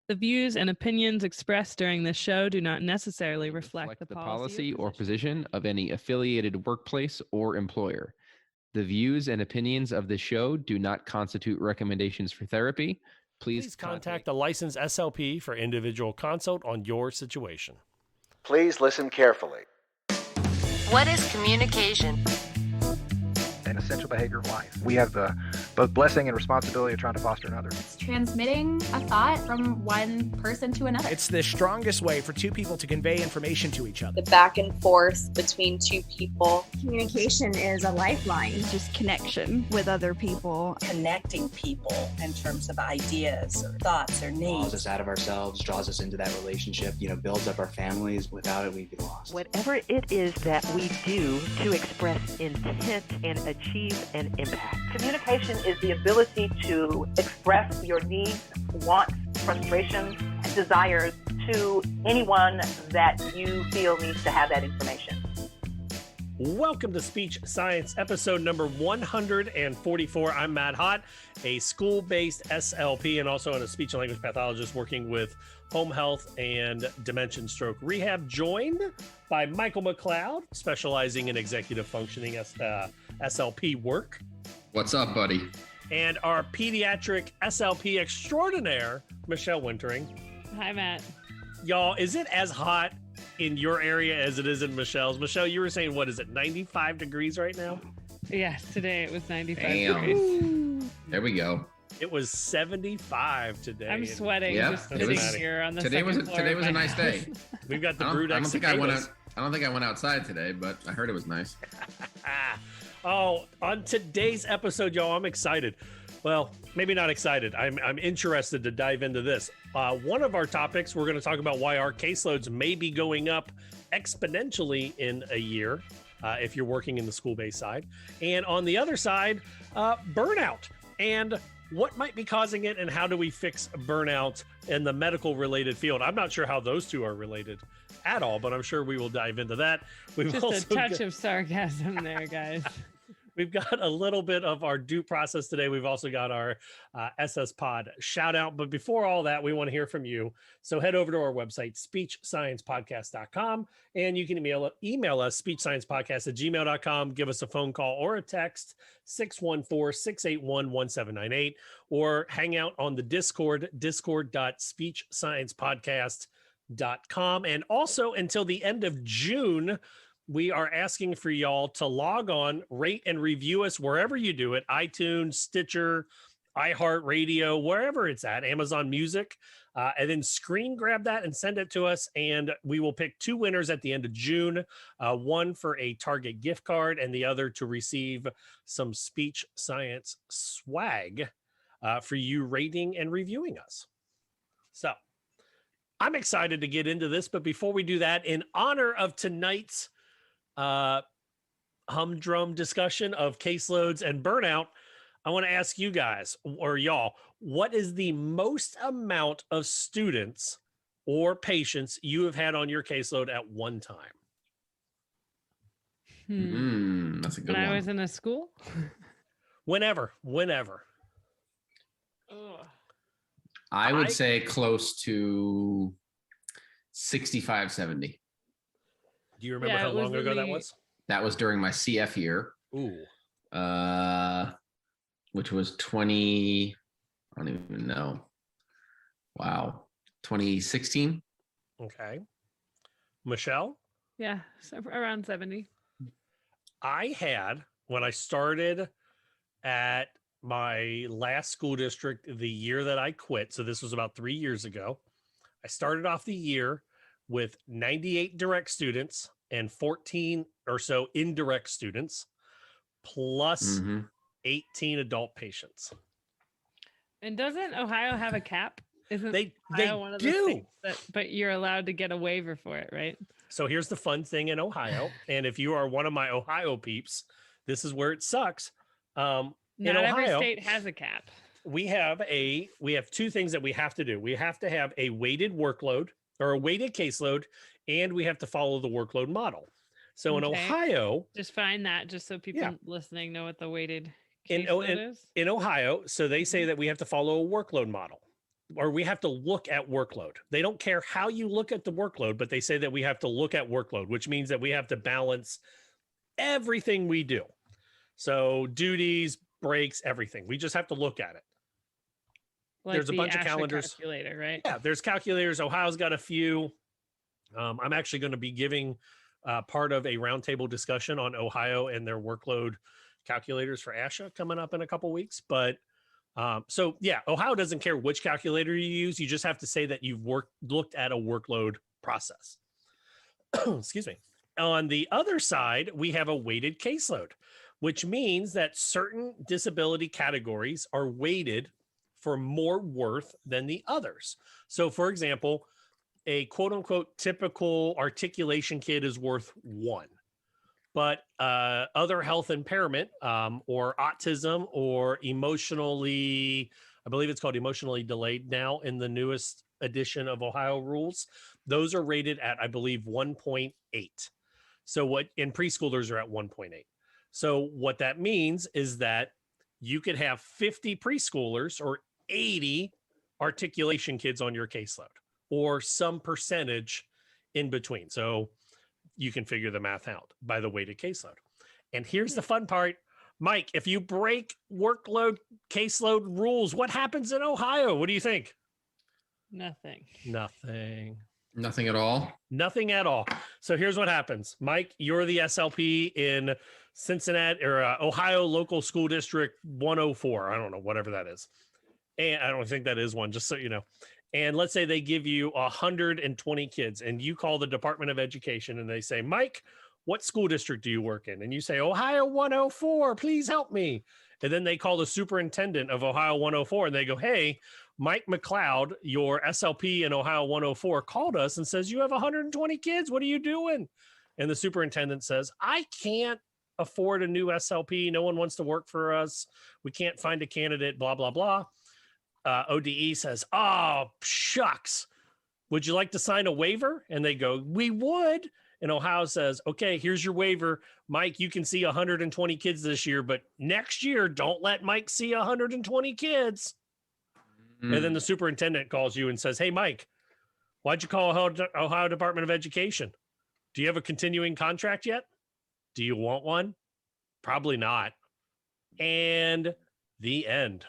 The views and opinions expressed during this show do not necessarily reflect the policy or position of any affiliated workplace or employer. The views and opinions of the show do not constitute recommendations for therapy. Please contact a licensed SLP for individual consult on your situation. Please listen carefully. What is communication? An essential behavior of life. We have the both blessing and responsibility of trying to foster another. It's transmitting a thought from one person to another. It's the strongest way for two people to convey information to each other. The back and forth between two people. Communication is a lifeline. It's just connection with other people. Connecting people in terms of ideas or thoughts or needs. Draws us out of ourselves, draws us into that relationship, builds up our families. Without it, we'd be lost. Whatever it is that we do to express intent and achieve an impact. Communication is the ability to express your needs, wants, frustrations, and desires to anyone that you feel needs to have that information. Welcome to Speech Science, episode number 144. I'm Matt Hott, a school-based SLP and also a speech and language pathologist working with home health and dementia and stroke rehab, joined by Michael McLeod, specializing in executive functioning SLP work. What's up, buddy? And our pediatric SLP extraordinaire, Michelle Wintering. Hi, Matt. Y'all, is it as hot in your area as it is in Michelle's? Michelle, you were saying, what is it, 95 degrees right now? Yes, today it was 95 Damn. degrees. There we go. It was 75 today. I'm sweating just sitting here on the today was a nice day. We've got the brewed I don't think I went outside today, but I heard it was nice. Oh, on today's episode, y'all, I'm excited. Well, maybe not excited. I'm interested to dive into this. One of our topics, we're going to talk about why our caseloads may be going up exponentially in a year if you're working in the school-based side. And on the other side, burnout and what might be causing it and how do we fix burnout in the medical-related field. I'm not sure how those two are related at all, but I'm sure we will dive into that. Just a touch of sarcasm there, guys. We've got a little bit of our due process today. We've also got our SSPOD Shoutout. But before all that, we want to hear from you. So head over to our website, speechsciencepodcast.com, and you can email us, speechsciencepodcast@gmail.com. Give us a phone call or a text, 614-681-1798, or hang out on the Discord, discord.speechsciencepodcast.com. And also until the end of June, we are asking for y'all to log on, rate and review us wherever you do it, iTunes, Stitcher, iHeartRadio, wherever it's at, Amazon Music, and then screen grab that and send it to us. And we will pick two winners at the end of June, one for a Target gift card and the other to receive some speech science swag for you rating and reviewing us. So I'm excited to get into this, but before we do that, in honor of tonight's humdrum discussion of caseloads and burnout, I want to ask you guys or y'all, what is the most amount of students or patients you have had on your caseload at one time? That's a good one. When I was in a school? Whenever. I would say close to 65, 70. Do you remember how long ago that was? That was during my CF year. Ooh. Which was 20, I don't even know. Wow. 2016. Okay. Michelle? Yeah, so around 70. I had, when I started at my last school district, the year that I quit, so this was about 3 years ago, I started off the year with 98 direct students and 14 or so indirect students, plus 18 adult patients. And doesn't Ohio have a cap? Isn't they Ohio one of the do? things but you're allowed to get a waiver for it, right? So here's the fun thing in Ohio, and if you are one of my Ohio peeps, this is where it sucks. Not in Ohio, every state has a cap. We have two things that we have to do. We have to have a weighted workload or a weighted caseload, and we have to follow the workload model. So in Ohio, just find that just so people listening know what the weighted caseload is. In Ohio, so they say that we have to follow a workload model. or we have to look at workload. They don't care how you look at the workload, but they say that we have to look at workload, which means that we have to balance everything we do. So duties, breaks, everything. We just have to look at it. Like there's a bunch of ASHA calendars. Calculator, right? Yeah, there's calculators. Ohio's got a few. I'm actually going to be giving part of a roundtable discussion on Ohio and their workload calculators for ASHA coming up in a couple weeks. But so yeah, Ohio doesn't care which calculator you use. You just have to say that you've looked at a workload process. Excuse me. On the other side, we have a weighted caseload, which means that certain disability categories are weighted for more worth than the others. So for example, a quote unquote typical articulation kid is worth 1, but other health impairment or autism or emotionally, I believe it's called emotionally delayed now in the newest edition of Ohio rules, those are rated at, I believe, 1.8. So what in preschoolers are at 1.8. So what that means is that you could have 50 preschoolers or 80 articulation kids on your caseload or some percentage in between. So you can figure the math out by the weighted caseload. And here's the fun part, Mike, if you break workload caseload rules, what happens in Ohio? What do you think? Nothing. Nothing at all. Nothing at all. So here's what happens. Mike, you're the SLP in Cincinnati or Ohio Local School District 104. I don't know, whatever that is. And I don't think that is one, just so you know. And let's say they give you 120 kids and you call the Department of Education and they say, Mike, what school district do you work in? And you say, Ohio 104, please help me. And then they call the superintendent of Ohio 104 and they go, hey, Mike McLeod, your SLP in Ohio 104 called us and says, you have 120 kids. What are you doing? And the superintendent says, I can't afford a new SLP. No one wants to work for us. We can't find a candidate, blah, blah, blah. ODE says, oh, shucks. Would you like to sign a waiver? And they go, we would. And Ohio says, okay, here's your waiver. Mike, you can see 120 kids this year, but next year, don't let Mike see 120 kids. And then the superintendent calls you and says, hey, Mike, why'd you call Ohio Department of Education? Do you have a continuing contract yet? Do you want one? Probably not. And the end.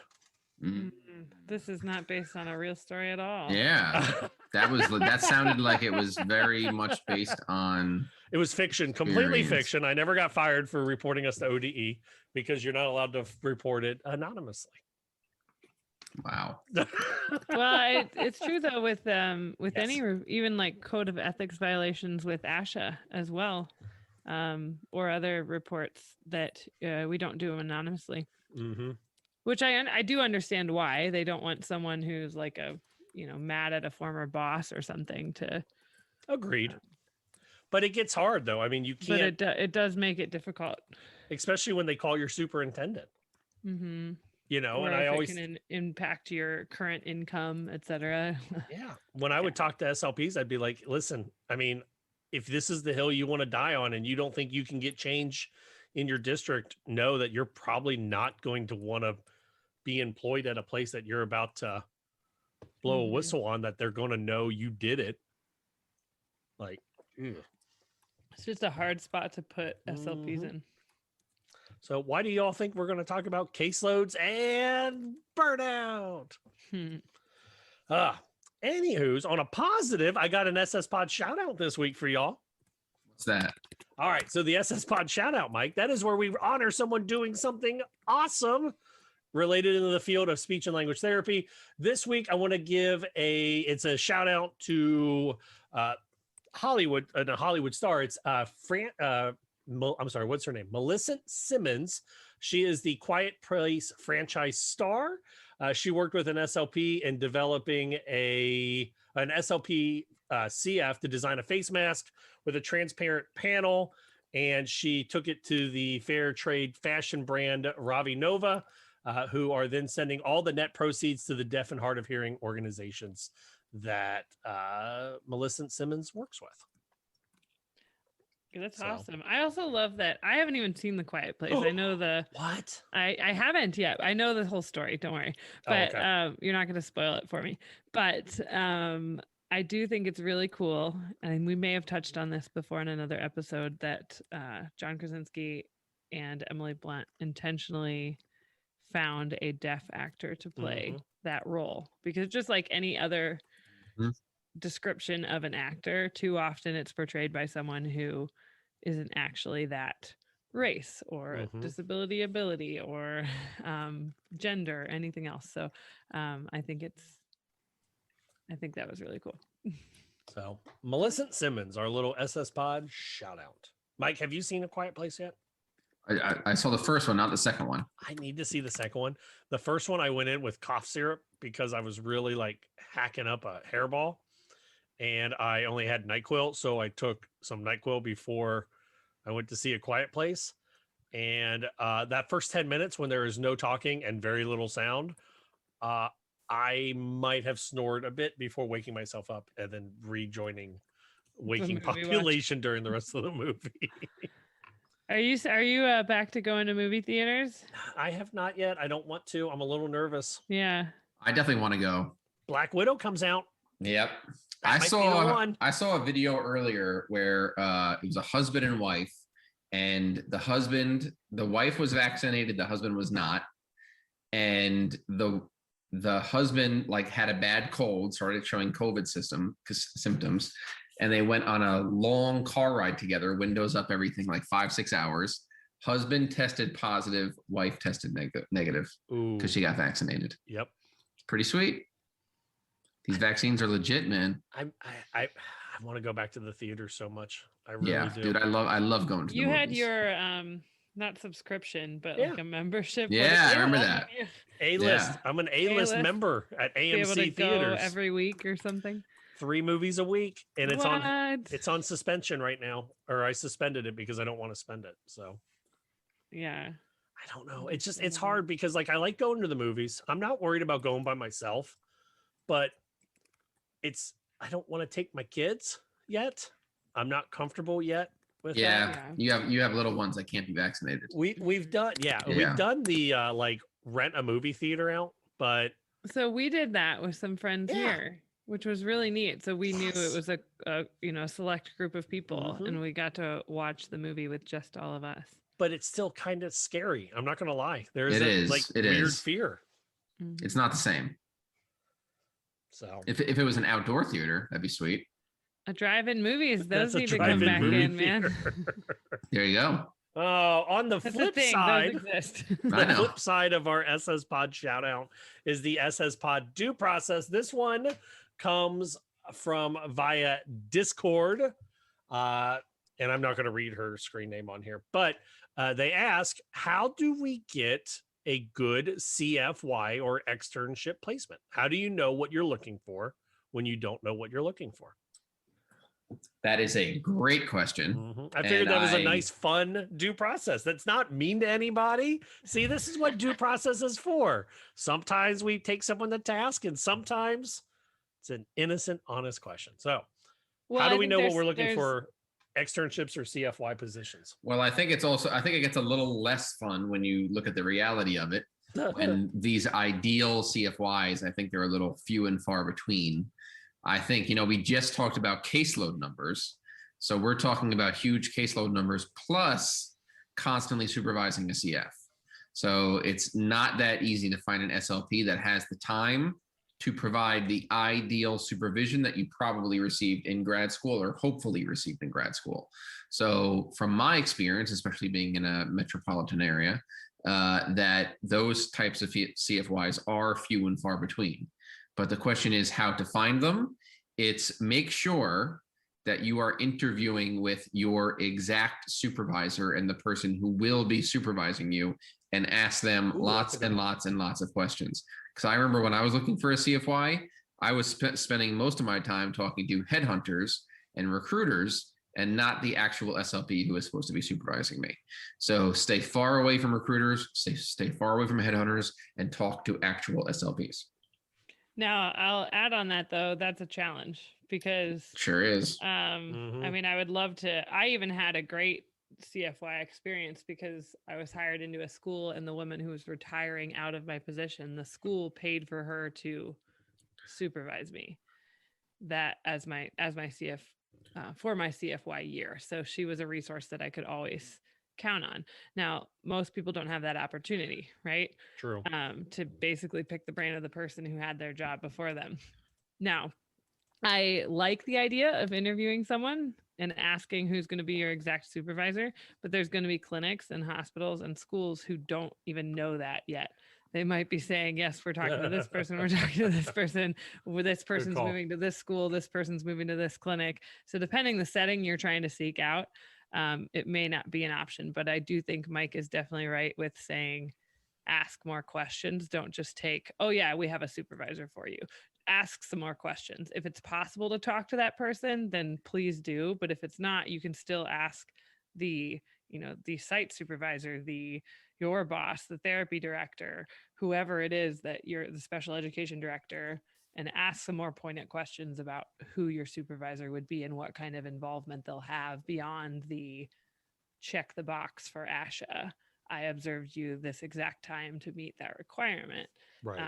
This is not based on a real story at all. Yeah, that sounded like it was very much based on. It was fiction, completely fiction. I never got fired for reporting us to ODE because you're not allowed to report it anonymously. Wow. Well, it's true though with yes. Any even like code of ethics violations with ASHA as well, or other reports that we don't do them anonymously. Mm-hmm. Which I do understand why they don't want someone who's like mad at a former boss or something to. Agreed. But it gets hard though. I mean, you can't. But it does make it difficult, especially when they call your superintendent. Mm-hmm. And I always can impact your current income, etc. Yeah. When I would talk to SLPs, I'd be like, listen, I mean, if this is the hill you want to die on and you don't think you can get change in your district, know that you're probably not going to want to be employed at a place that you're about to blow a whistle on, that they're going to know you did it. Like, it's just a hard spot to put SLPs in. So why do y'all think we're going to talk about caseloads and burnout? Anywho's, on a positive, I got an SSPOD shout out this week for y'all. What's that? All right. So the SSPOD shout out, Mike, that is where we honor someone doing something awesome related in the field of speech and language therapy. This week, I want to give it's a shout out to Hollywood, a Hollywood star. It's I'm sorry, what's her name? Millicent Simmons. She is the Quiet Place franchise star. She worked with an SLP in developing an SLP CF to design a face mask with a transparent panel. And she took it to the fair trade fashion brand Ravi Nova, who are then sending all the net proceeds to the deaf and hard of hearing organizations that Millicent Simmons works with. That's awesome. I also love that. I haven't even seen The Quiet Place. I know what? I haven't yet. I know the whole story. Don't worry. But you're not going to spoil it for me. But I do think it's really cool. And we may have touched on this before in another episode that John Krasinski and Emily Blunt intentionally found a deaf actor to play that role, because just like any other description of an actor, too often it's portrayed by someone who isn't actually that race or disability ability or gender or anything else. So I think that was really cool. So Millicent Simmons, our little SSPOD shout out. Mike, have you seen A Quiet Place yet? I saw the first one, not the second one. I need to see the second one. The first one I went in with cough syrup because I was really like hacking up a hairball, and I only had NyQuil, so I took some NyQuil before I went to see A Quiet Place. And that first 10 minutes when there is no talking and very little sound, I might have snored a bit before waking myself up and then rejoining waking population during the rest of the movie. Are you back to going to movie theaters? I have not yet. I don't want to. I'm a little nervous. Yeah. I definitely want to go. Black Widow comes out. Yep. I saw a video earlier where it was a husband and wife, and the wife was vaccinated, the husband was not. And the husband like had a bad cold, started showing COVID symptoms. And they went on a long car ride together, windows up, everything, like 5-6 hours. Husband tested positive, wife tested negative because she got vaccinated. Yep. It's pretty sweet. These vaccines are legit, man. I want to go back to the theater so much. I really do. Dude, I love going to the movies. You had your not subscription, but like a membership. Yeah, I remember that. A-list. Yeah. I'm an A-list member at AMC Theaters. Every week or something. 3 movies a week, and it's on suspension right now, or I suspended it because I don't want to spend it. So yeah, I don't know. It's hard because like I like going to the movies. I'm not worried about going by myself, but I don't want to take my kids yet. I'm not comfortable yet with that. Yeah. You have little ones that can't be vaccinated. We've done the like rent a movie theater out, but so we did that with some friends here, which was really neat. So we knew it was a select group of people, and we got to watch the movie with just all of us. But it's still kind of scary. I'm not going to lie. There's weird fear. It's not the same. So if it was an outdoor theater, that'd be sweet. A drive-in movies, those need to come back in, man. There you go. On the flip side, the flip side of our SSPOD shout out is the SSPOD Due Process. This one comes from via Discord. And I'm not going to read her screen name on here, but they ask, how do we get a good CFY or externship placement? How do you know what you're looking for when you don't know what you're looking for? That is a great question. I figured that was a nice, fun due process. That's not mean to anybody. See, this is what due process is for. Sometimes we take someone to task, and sometimes it's an innocent, honest question. So how do we know what we're looking for? Externships or CFY positions? Well, I think it gets a little less fun when you look at the reality of it. When these ideal CFYs, I think they're a little few and far between. I think, we just talked about caseload numbers. So we're talking about huge caseload numbers plus constantly supervising a CF. So it's not that easy to find an SLP that has the time to provide the ideal supervision that you probably received in grad school or hopefully received in grad school. So from my experience, especially being in a metropolitan area, that those types of CFYs are few and far between. But the question is how to find them. It's make sure that you are interviewing with your exact supervisor and the person who will be supervising you, and ask them lots and lots and lots of questions. Because I remember when I was looking for a CFY, I was spending most of my time talking to headhunters and recruiters and not the actual SLP who is supposed to be supervising me. So stay far away from recruiters, stay far away from headhunters, and talk to actual SLPs. Now, I'll add on that, though, that's a challenge because Sure is. I mean, I would love to. I even had a great CFY experience because I was hired into a school, and the woman who was retiring out of my position, the school paid for her to supervise me that as my CF for my CFY year. So she was a resource that I could always count on. Now, most people don't have that opportunity, right? True. To basically pick the brain of the person who had their job before them. Now, I like the idea of interviewing someone and asking who's going to be your exact supervisor, but there's going to be clinics and hospitals and schools who don't even know that yet. They might be saying, yes, we're talking to this person, we're talking to this person, this person's moving to this school, this person's moving to this clinic. So depending the setting you're trying to seek out, it may not be an option, but I do think Mike is definitely right with saying, ask more questions. Don't just take, oh yeah, we have a supervisor for you. Ask some more questions. If it's possible to talk to that person, then please do. But if it's not, you can still ask the site supervisor, your boss, the therapy director, whoever it is that you're the special education director, and ask some more poignant questions about who your supervisor would be and what kind of involvement they'll have beyond the check the box for ASHA. I observed you this exact time to meet that requirement. Right.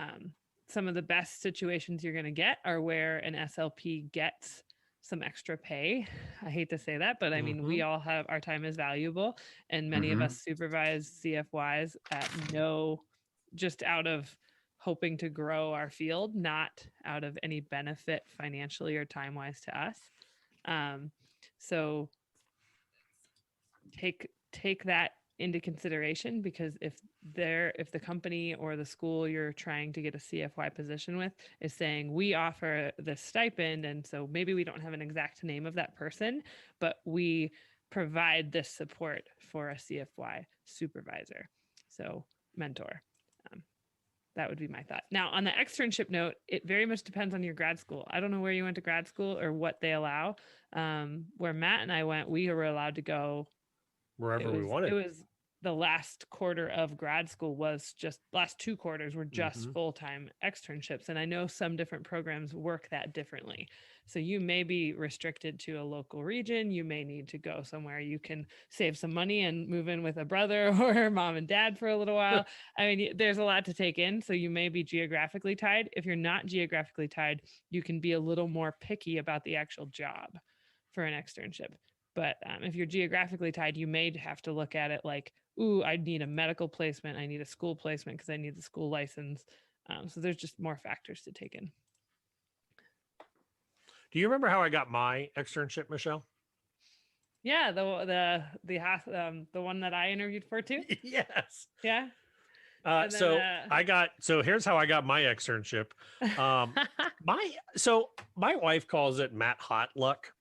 Some of the best situations you're going to get are where an SLP gets some extra pay. I hate to say that, but I mean, we all have, our time is valuable, and many of us supervise CFYs at just out of hoping to grow our field, not out of any benefit financially or time-wise to us. So take that into consideration, because if the company or the school you're trying to get a CFY position with is saying we offer this stipend, and so maybe we don't have an exact name of that person, but we provide this support for a CFY supervisor, so mentor. That would be my thought. Now, on the externship note, it very much depends on your grad school. I don't know where you went to grad school or what they allow. Where Matt and I went, we were allowed to go wherever we wanted. It was the last quarter of grad school last 2 quarters were just full-time externships. And I know some different programs work that differently. So you may be restricted to a local region. You may need to go somewhere you can save some money and move in with a brother or mom and dad for a little while. I mean, there's a lot to take in. So you may be geographically tied. If you're not geographically tied, you can be a little more picky about the actual job for an externship. But if you're geographically tied, you may have to look at it like, ooh, I need a medical placement. I need a school placement because I need the school license. So there's just more factors to take in. Do you remember how I got my externship, Michelle? Yeah, the one that I interviewed for too. Yes. Yeah. So here's how I got my externship. My wife calls it Matt Hot Luck.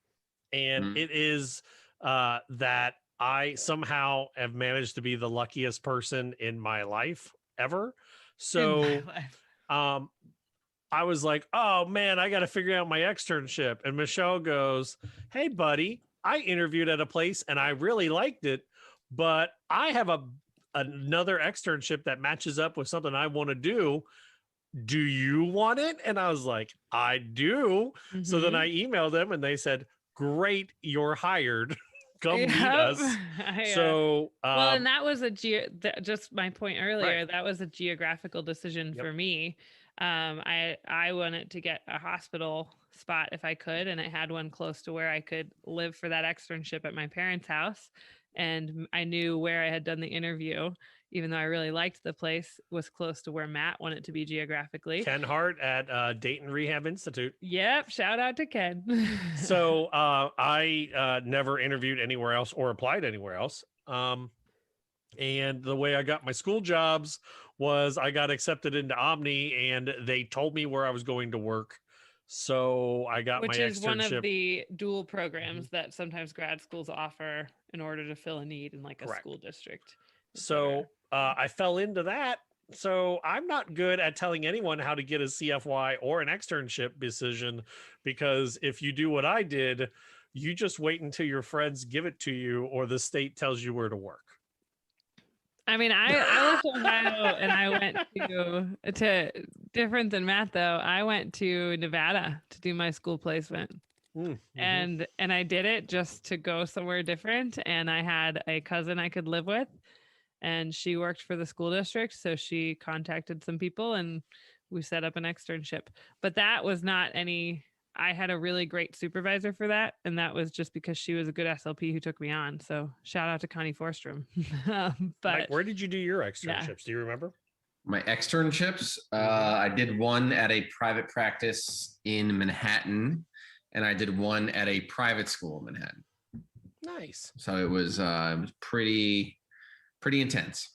And it is that I somehow have managed to be the luckiest person in my life ever. So I was like, oh man, I got to figure out my externship. And Michelle goes, hey buddy, I interviewed at a place and I really liked it, but I have another externship that matches up with something I want to do. Do you want it? And I was like, I do. So then I emailed them and they said, great, you're hired. Come meet us. So well, and that was just my point earlier. Right. That was a geographical decision for me. I wanted to get a hospital spot if I could, and I had one close to where I could live for that externship at my parents' house. And I knew where I had done the interview, even though I really liked the place, was close to where Matt wanted to be geographically. Ken Hart at Dayton Rehab Institute. Yep. Shout out to Ken. So I never interviewed anywhere else or applied anywhere else. And the way I got my school jobs was I got accepted into Omni and they told me where I was going to work. So I got my externship. Which is one of the dual programs that sometimes grad schools offer in order to fill a need in like a school district. So I fell into that. So I'm not good at telling anyone how to get a CFY or an externship decision, because if you do what I did, you just wait until your friends give it to you or the state tells you where to work. I mean, I left Ohio and I went to different than Matt though. I went to Nevada to do my school placement. And I did it just to go somewhere different. And I had a cousin I could live with, and she worked for the school district. So she contacted some people and we set up an externship. But that was not I had a really great supervisor for that. And that was just because she was a good SLP who took me on. So shout out to Connie Forstrom. But Mike, where did you do your externships? Do you remember? My externships, I did one at a private practice in Manhattan, and I did one at a private school in Manhattan. Nice. So it was pretty intense.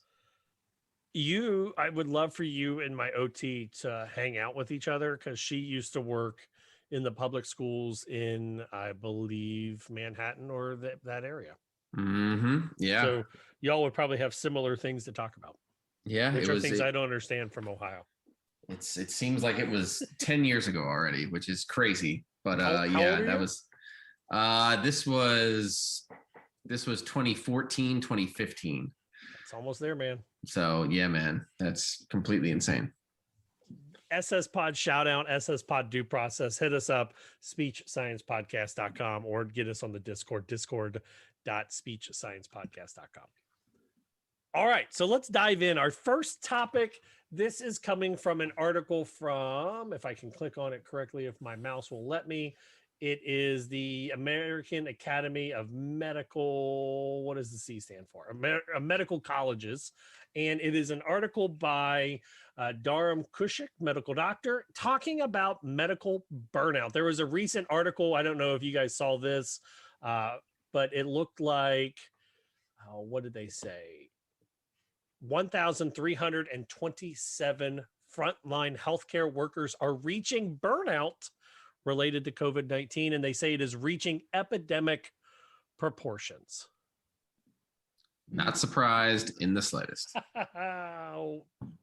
I would love for you and my OT to hang out with each other, because she used to work in the public schools in, I believe, Manhattan or that area. Yeah. So y'all would probably have similar things to talk about. Yeah. Which are things I don't understand from Ohio. It seems like it was 10 years ago already, which is crazy. But how yeah, old are that you? was this was 2014, 2015. It's almost there, man. So yeah, man, that's completely insane. SSPOD Shoutout, SSPOD Due Process. Hit us up, speechsciencepodcast.com, or get us on the Discord, discord.speechsciencepodcast.com. All right, so let's dive in. Our first topic, this is coming from an article from, if I can click on it correctly, if my mouse will let me, it is the American Academy of Medical, what does the C stand for? Medical Colleges. And it is an article by Dharam Kushik, medical doctor, talking about medical burnout. There was a recent article, I don't know if you guys saw this, but it looked like, what did they say? 1,327 frontline healthcare workers are reaching burnout related to COVID-19, and they say it is reaching epidemic proportions. Not surprised in the slightest.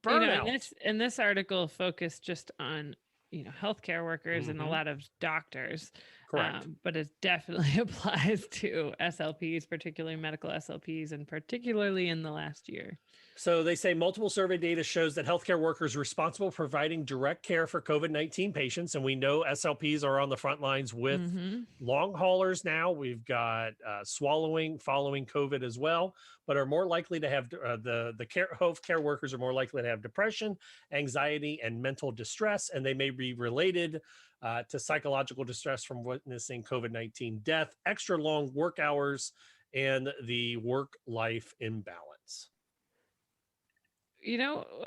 Burnout. And this article focused just on healthcare workers and a lot of doctors. Correct. But it definitely applies to SLPs, particularly medical SLPs, and particularly in the last year. So they say multiple survey data shows that healthcare workers responsible for providing direct care for COVID-19 patients, and we know SLPs are on the front lines with long haulers now. We've got following COVID as well, but are more likely to have the healthcare workers are more likely to have depression, anxiety, and mental distress, and they may be related to psychological distress from witnessing COVID-19 death, extra long work hours, and the work-life imbalance.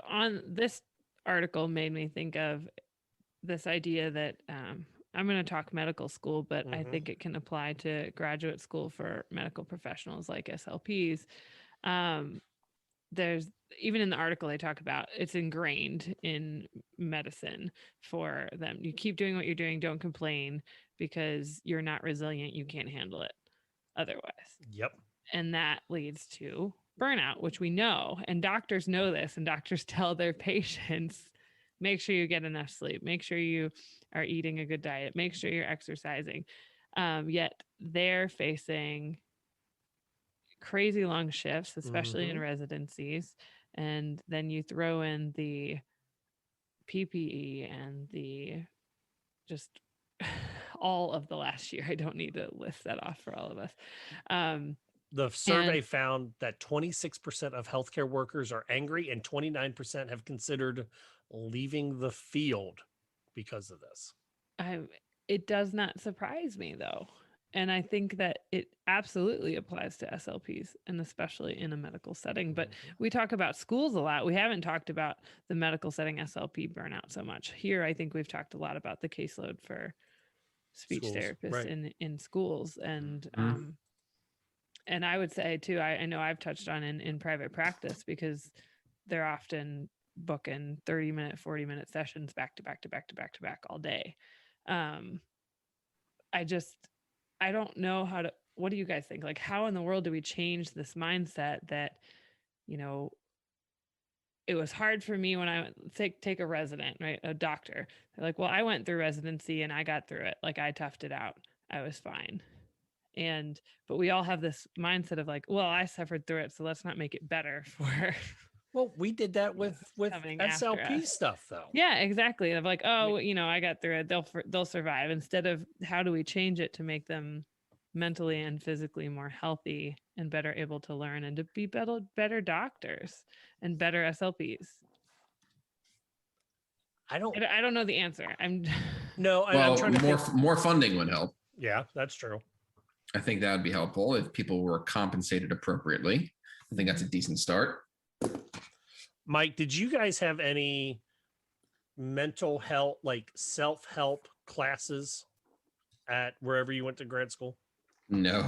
On this article made me think of this idea that I'm going to talk medical school, but I think it can apply to graduate school for medical professionals like SLPs. There's even in the article they talk about it's ingrained in medicine for them. You keep doing what you're doing. Don't complain because you're not resilient. You can't handle it otherwise. Yep. And that leads to burnout, which we know, and doctors know this, and doctors tell their patients, make sure you get enough sleep, make sure you are eating a good diet, make sure you're exercising. Yet they're facing crazy long shifts, especially in residencies. And then you throw in the PPE and the just all of the last year. I don't need to list that off for all of us. The survey found that 26% of healthcare workers are angry and 29% have considered leaving the field because of this. It does not surprise me, though. And I think that it absolutely applies to SLPs, and especially in a medical setting. But we talk about schools a lot. We haven't talked about the medical setting SLP burnout so much. Here, I think we've talked a lot about the caseload for speech therapists in schools. And I would say, too, I know I've touched on in private practice, because they're often booking 30-minute, 40-minute sessions back to back to back to back to back all day. I don't know what do you guys think? Like, how in the world do we change this mindset that, it was hard for me when I take a resident, right? A doctor. They're like, well, I went through residency and I got through it. Like, I toughed it out. I was fine. But we all have this mindset of like, well, I suffered through it, so let's not make it better for Well, we did that with coming after SLP us. stuff, though. Yeah, exactly. Of like, oh, I got through it. They'll survive. Instead of how do we change it to make them mentally and physically more healthy and better able to learn and to be better doctors and better SLPs. I don't know the answer. I'm trying to think. More funding would help. Yeah, that's true. I think that would be helpful if people were compensated appropriately. I think that's a decent start. Mike, did you guys have any mental health, like self-help classes at wherever you went to grad school? No.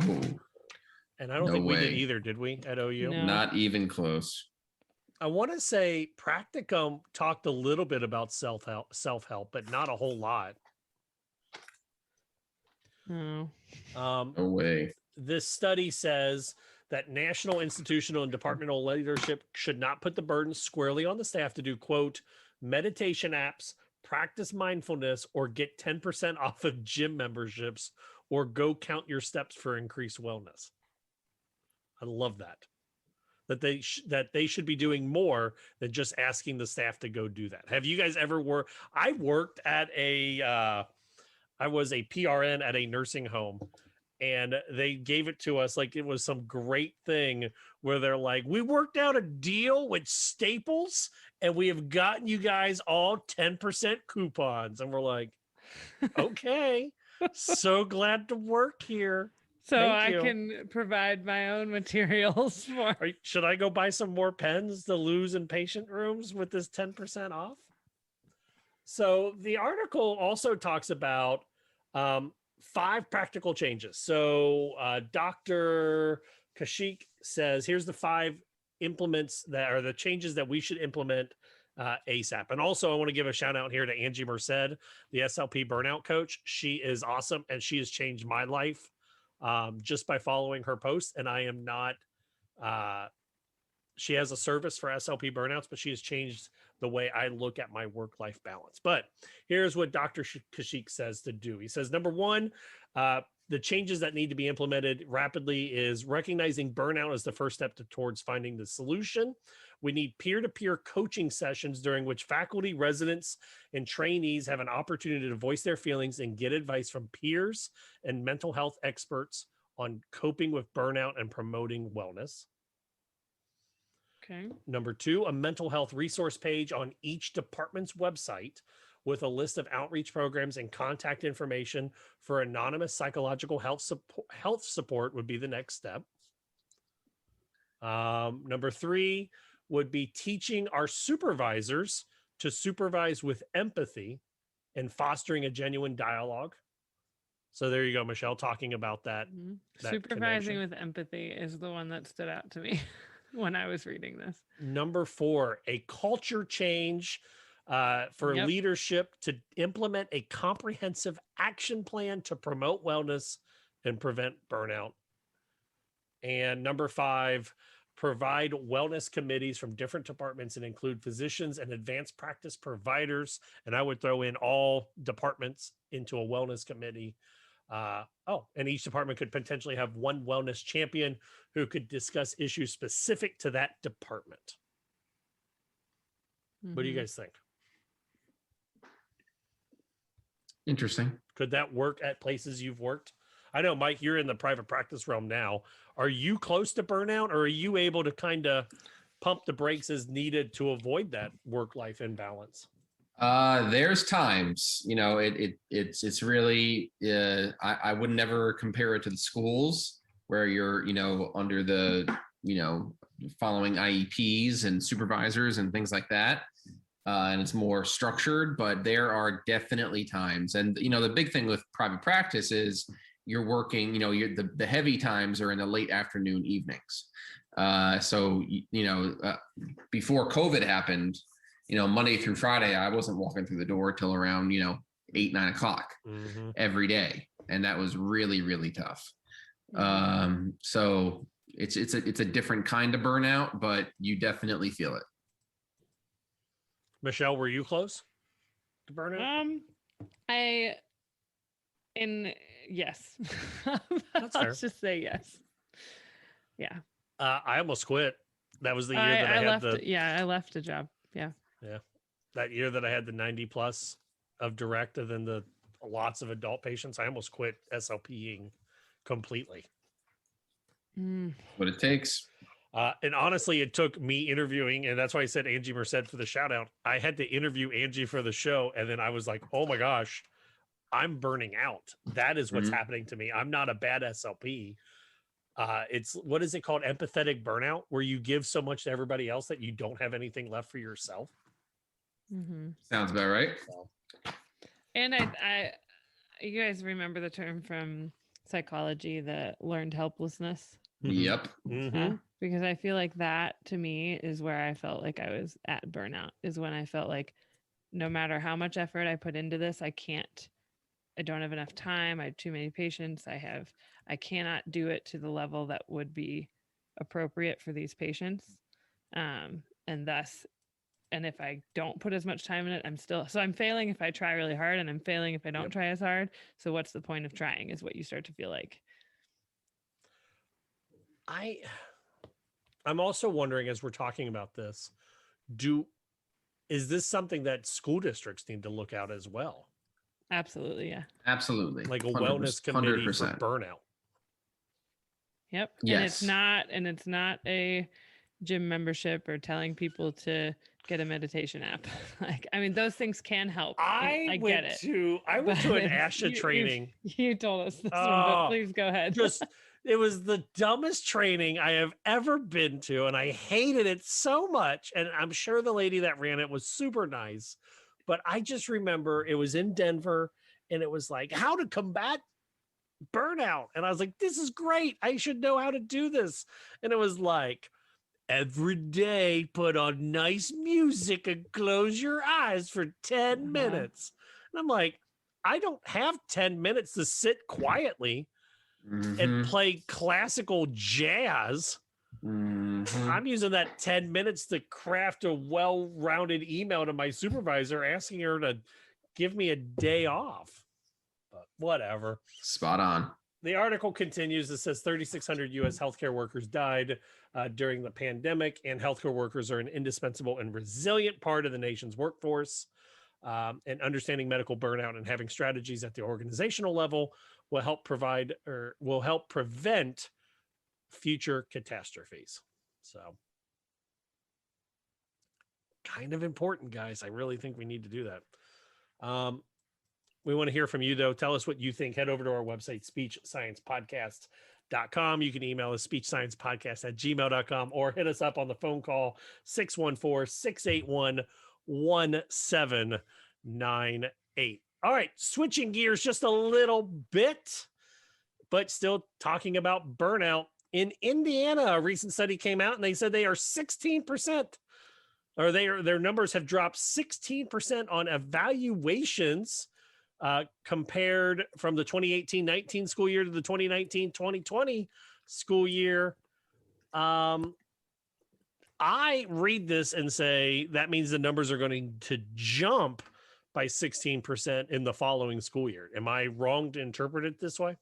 And I don't think we did either, did we, at OU? No. Not even close. I want to say practicum talked a little bit about self-help, but not a whole lot. No. No way. This study says that national, institutional, and departmental leadership should not put the burden squarely on the staff to do, quote, meditation apps, practice mindfulness, or get 10% off of gym memberships, or go count your steps for increased wellness. I love that. That they should be doing more than just asking the staff to go do that. Have you guys ever worked? I worked at I was a PRN at a nursing home, and they gave it to us like it was some great thing where they're like, we worked out a deal with Staples and we have gotten you guys all 10% coupons. And we're like, okay, so glad to work here. So I can provide my own materials for. Should I go buy some more pens to lose in patient rooms with this 10% off? So the article also talks about 5 practical changes. So Dr. Kashik says, here's the 5 implements that are the changes that we should implement ASAP. And also I want to give a shout out here to Angie Merced, the SLP burnout coach. She is awesome. And she has changed my life just by following her posts. And I am not, she has a service for SLP burnouts, but she has changed the way I look at my work-life balance. But here's what Dr. Kashik says to do. He says, number 1, the changes that need to be implemented rapidly is recognizing burnout as the first step towards finding the solution. We need peer-to-peer coaching sessions during which faculty, residents, and trainees have an opportunity to voice their feelings and get advice from peers and mental health experts on coping with burnout and promoting wellness. Okay. Number 2, a mental health resource page on each department's website with a list of outreach programs and contact information for anonymous psychological health support would be the next step. Number 3 would be teaching our supervisors to supervise with empathy and fostering a genuine dialogue. So there you go, Michelle, talking about that. Mm-hmm. That Supervising connection. with empathy is the one that stood out to me when I was reading this. Number 4, a culture change for leadership to implement a comprehensive action plan to promote wellness and prevent burnout. And number 5, provide wellness committees from different departments and include physicians and advanced practice providers. And I would throw in all departments into a wellness committee. And each department could potentially have one wellness champion who could discuss issues specific to that department. What do you guys think? Interesting. Could that work at places you've worked? I know, Mike, you're in the private practice realm now. Are you close to burnout, or are you able to kind of pump the brakes as needed to avoid that work-life imbalance? There's times, it's really, I would never compare it to the schools where you're, under the, following IEPs and supervisors and things like that. And it's more structured, but there are definitely times. And, the big thing with private practice is you're working, the heavy times are in the late afternoon evenings. Before COVID happened, Monday through Friday, I wasn't walking through the door till around, 8, 9 o'clock every day. And that was really, really tough. So it's a different kind of burnout, but you definitely feel it. Michelle, were you close to burnout? Yes. That's fair. Let's just say yes. Yeah. I almost quit That was the year that I had I left a job. Yeah. Yeah. That year that I had the 90 plus of direct and then the lots of adult patients, I almost quit SLPing completely. What it takes. And honestly, it took me interviewing, and that's why I said Angie Merced for the shout out. I had to interview Angie for the show, and then I was like, oh my gosh, I'm burning out. That is what's happening to me. I'm not a bad SLP. It's, what is it called? Empathetic burnout, where you give so much to everybody else that you don't have anything left for yourself. Sounds about right. And you guys remember the term from psychology, the learned helplessness? Yep. Because I feel like that to me is where I felt like I was at burnout, is when I felt like no matter how much effort I put into this, I don't have enough time. I have too many patients. I cannot do it to the level that would be appropriate for these patients. And if I don't put as much time in it, I'm failing if I try really hard, and I'm failing if I don't try as hard. So what's the point of trying is what you start to feel like. I'm also wondering, as we're talking about this, is this something that school districts need to look out as well? Absolutely. Yeah. Absolutely. Like a wellness committee 100%. for burnout. Yep. Yes. And it's not a gym membership or telling people to get a meditation app. Like, I mean, those things can help. I get it. I went to an ASHA training. You told us this one, but please go ahead. It was the dumbest training I have ever been to, and I hated it so much. And I'm sure the lady that ran it was super nice, but I just remember it was in Denver, and it was like, how to combat burnout. And I was like, this is great. I should know how to do this. And it was like, every day, put on nice music and close your eyes for 10 minutes. And I'm like, I don't have 10 minutes to sit quietly and play classical jazz. I'm using that 10 minutes to craft a well-rounded email to my supervisor asking her to give me a day off. But whatever. Spot on. The article continues. It says 3,600 U.S. healthcare workers died during the pandemic, and healthcare workers are an indispensable and resilient part of the nation's workforce. And understanding medical burnout and having strategies at the organizational level will help prevent future catastrophes. So, kind of important, guys. I really think we need to do that. We want to hear from you, though. Tell us what you think. Head over to our website, speechsciencepodcast.com. You can email us speechsciencepodcast@gmail.com or hit us up on the phone call 614-681-1798. All right, switching gears just a little bit, but still talking about burnout. In Indiana, a recent study came out and they said they are 16%, or their numbers have dropped 16% on evaluations compared from the 2018-19 school year to the 2019-2020 school year. I read this and say that means the numbers are going to jump by 16% in the following school year. Am I wrong to interpret it this way?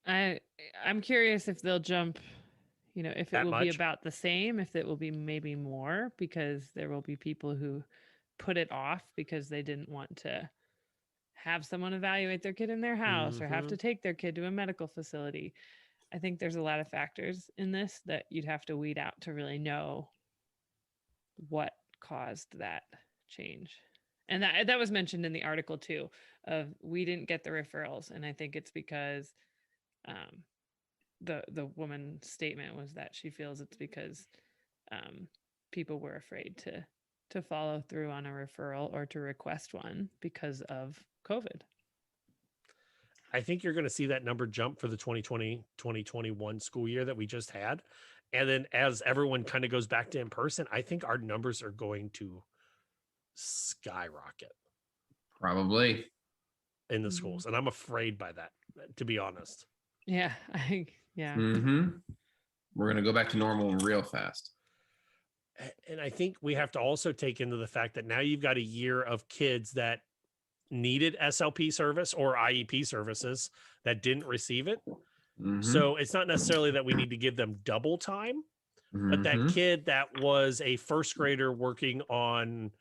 I'm curious if they'll jump, if it will be much? about the same, if it will be maybe more, because there will be people who put it off because they didn't want to have someone evaluate their kid in their house or have to take their kid to a medical facility. I think there's a lot of factors in this that you'd have to weed out to really know what caused that change. And that was mentioned in the article too, of we didn't get the referrals. And I think it's because the woman's statement was that she feels it's because people were afraid to follow through on a referral or to request one because of COVID. I think you're going to see that number jump for the 2020-2021 school year that we just had. And then as everyone kind of goes back to in person, I think our numbers are going to skyrocket. Probably. In the schools. And I'm afraid by that, to be honest. Yeah. Yeah. We're going to go back to normal real fast. And I think we have to also take into the fact that now you've got a year of kids that needed SLP service or IEP services that didn't receive it. So it's not necessarily that we need to give them double time, But that kid that was a first grader working on,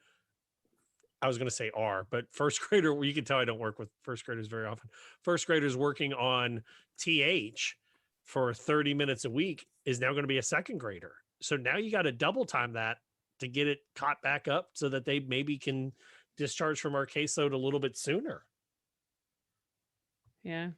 I was going to say R, but first grader, you can tell I don't work with first graders very often. First graders working on TH for 30 minutes a week is now going to be a second grader. So now you got to double time that to get it caught back up so that they maybe can discharge from our caseload a little bit sooner. Yeah.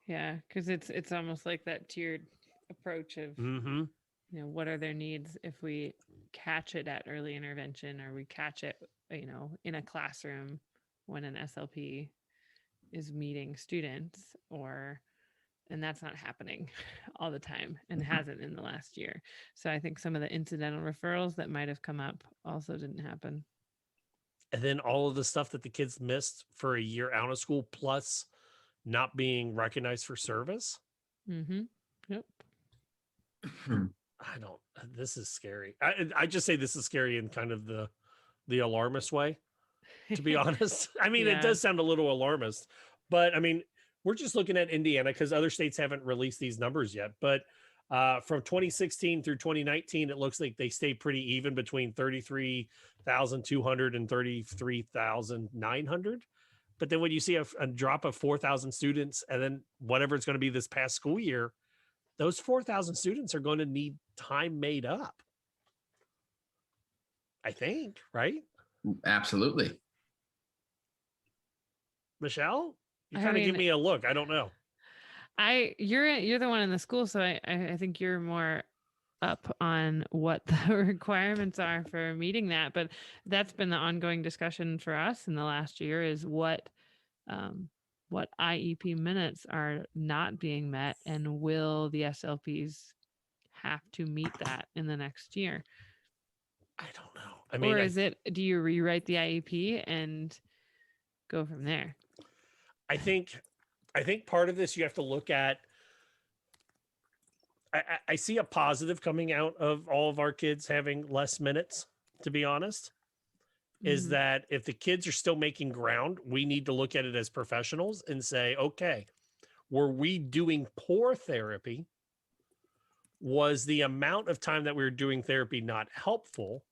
Yeah. Cause it's almost like that tiered approach of, you know, what are their needs if we catch it at early intervention, or we catch it, you know, in a classroom when an SLP is meeting students, and that's not happening all the time and hasn't in the last year. So I think some of the incidental referrals that might have come up also didn't happen. And then all of the stuff that the kids missed for a year out of school, plus not being recognized for service. Yep. This is scary. I just say this is scary in kind of the alarmist way, to be honest. I mean, It does sound a little alarmist, but I mean, we're just looking at Indiana because other states haven't released these numbers yet. But from 2016 through 2019, it looks like they stay pretty even between 33,200 and 33,900. But then when you see a drop of 4,000 students, and then whatever it's going to be this past school year, those 4,000 students are going to need time made up. I think, right? Absolutely. Michelle, you kind of give me a look. I don't know. You're the one in the school, so I think you're more up on what the requirements are for meeting that. But that's been the ongoing discussion for us in the last year, is what IEP minutes are not being met, and will the SLPs have to meet that in the next year? I don't know. I mean, or do you rewrite the IEP and go from there? I think part of this you have to look at. I see a positive coming out of all of our kids having less minutes, to be honest, is that if the kids are still making ground, we need to look at it as professionals and say, okay, were we doing poor therapy? Was the amount of time that we were doing therapy not helpful?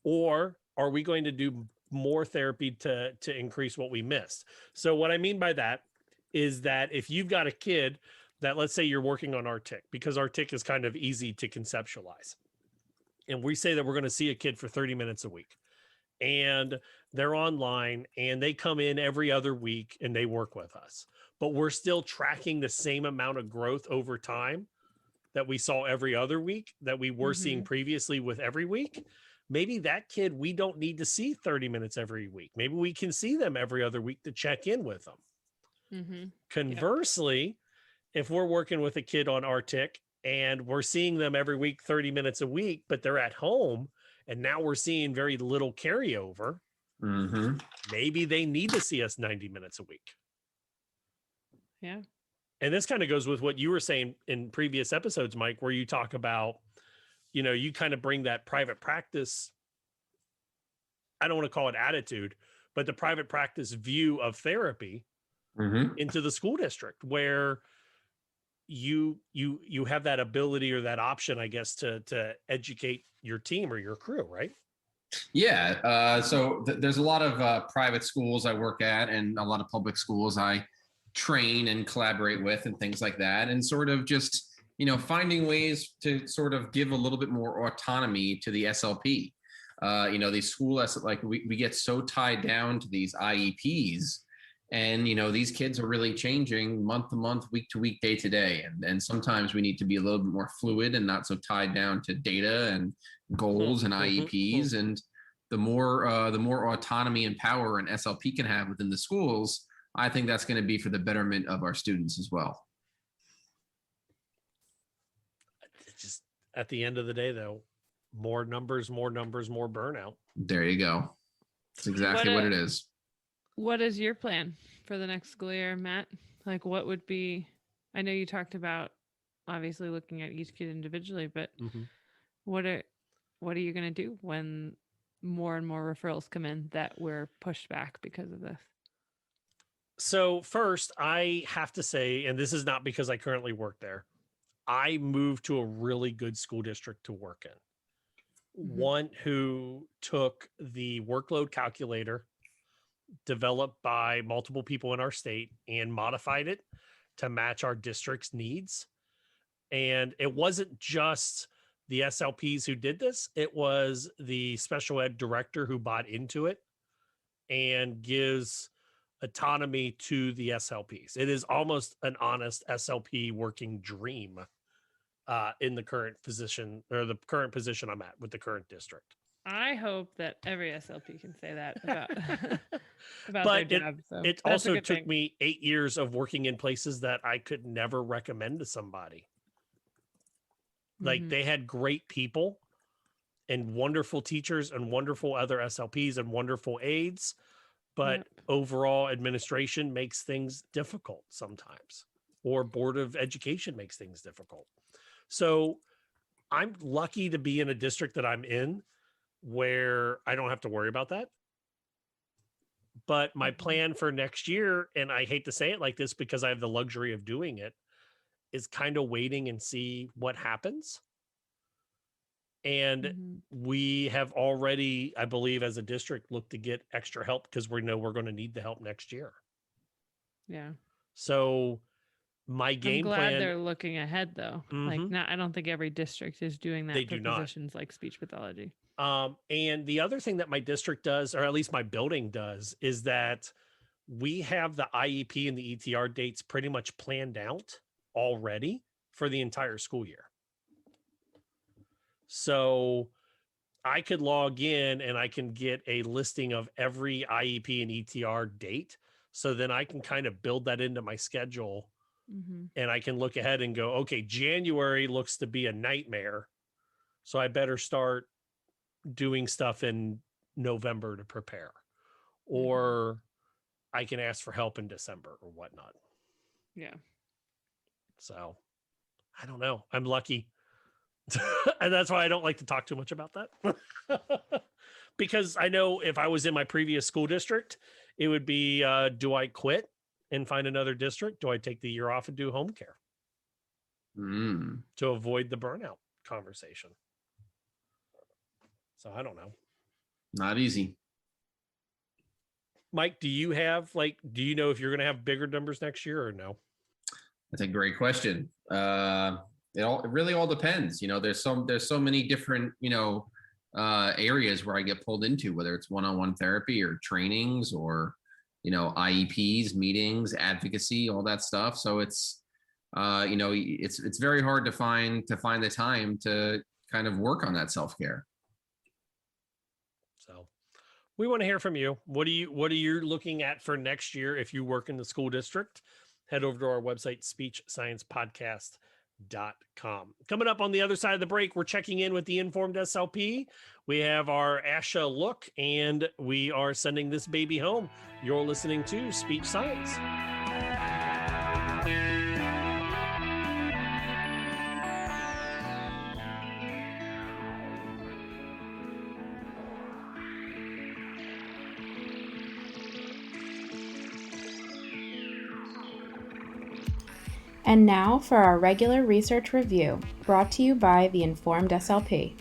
Or are we going to do more therapy to increase what we missed? So what I mean by that is that if you've got a kid that, let's say you're working on RTIC, because RTIC is kind of easy to conceptualize. And we say that we're going to see a kid for 30 minutes a week, and they're online and they come in every other week and they work with us, but we're still tracking the same amount of growth over time that we saw every other week that we were seeing previously with every week. Maybe that kid, we don't need to see 30 minutes every week. Maybe we can see them every other week to check in with them. Conversely, if we're working with a kid on RTIC and we're seeing them every week, 30 minutes a week, but they're at home, and now we're seeing very little carryover, maybe they need to see us 90 minutes a week. Yeah. And this kind of goes with what you were saying in previous episodes, Mike, where you talk about, you know, you kind of bring that private practice, I don't want to call it attitude, but the private practice view of therapy into the school district, where you have that ability or that option, I guess, to educate your team or your crew, right? Yeah. So there's a lot of private schools I work at, and a lot of public schools I train and collaborate with, and things like that. And sort of just, you know, finding ways to sort of give a little bit more autonomy to the SLP. You know, these school, like we get so tied down to these IEPs. And, you know, these kids are really changing month to month, week to week, day to day. And sometimes we need to be a little bit more fluid and not so tied down to data and goals and IEPs. And the more autonomy and power an SLP can have within the schools, I think that's going to be for the betterment of our students as well. Just at the end of the day, though, more numbers, more burnout. There you go. That's exactly what it is. What is your plan for the next school year, Matt? Like, what would be, I know you talked about obviously looking at each kid individually, but what are you going to do when more and more referrals come in that were pushed back because of this? So first, I have to say, and this is not because I currently work there, I moved to a really good school district to work in. Mhm. One who took the workload calculator developed by multiple people in our state and modified it to match our district's needs. And it wasn't just the SLPs who did this, it was the special ed director who bought into it and gives autonomy to the SLPs. It is almost an honest SLP working dream in the current position or the current position I'm at with the current district. I hope that every SLP can say that about, about But their job. So it that's a also good took thing. me 8 years of working in places that I could never recommend to somebody. Like Mhm. they had great people and wonderful teachers and wonderful other SLPs and wonderful aides, but Yep. overall administration makes things difficult sometimes, or board of education makes things difficult. So I'm lucky to be in a district that I'm in where I don't have to worry about that. But my plan for next year, and I hate to say it like this because I have the luxury of doing it, is kind of waiting and see what happens. And Mhm. we have already, I believe, as a district, looked to get extra help because we know we're going to need the help next year. Yeah. So my I'm game glad plan, they're looking ahead though. Like Mhm. I don't think every district is doing that They for do not. positions like speech pathology. And the other thing that my district does, or at least my building does, is that we have the IEP and the ETR dates pretty much planned out already for the entire school year. So I could log in and I can get a listing of every IEP and ETR date. So then I can kind of build that into my schedule Mhm. and I can look ahead and go, okay, January looks to be a nightmare. So I better start doing stuff in November to prepare. Or I can ask for help in December or whatnot. Yeah. So I don't know. I'm lucky. And that's why I don't like to talk too much about that. Because I know if I was in my previous school district, it would be, do I quit and find another district? Do I take the year off and do home care to avoid the burnout conversation? So I don't know. Not easy. Mike, do you know if you're going to have bigger numbers next year or no? That's a great question. It really all depends. You know, there's so many different, areas where I get pulled into, whether it's one-on-one therapy or trainings or, IEPs, meetings, advocacy, all that stuff. So it's, it's very hard to find the time to kind of work on that self-care. So we want to hear from you. What are you looking at for next year? If you work in the school district, head over to our website, speechsciencepodcast.com. Coming up on the other side of the break, we're checking in with the Informed SLP. We have our ASHA look, and we are sending this baby home. You're listening to Speech Science. And now for our regular research review, brought to you by the Informed SLP.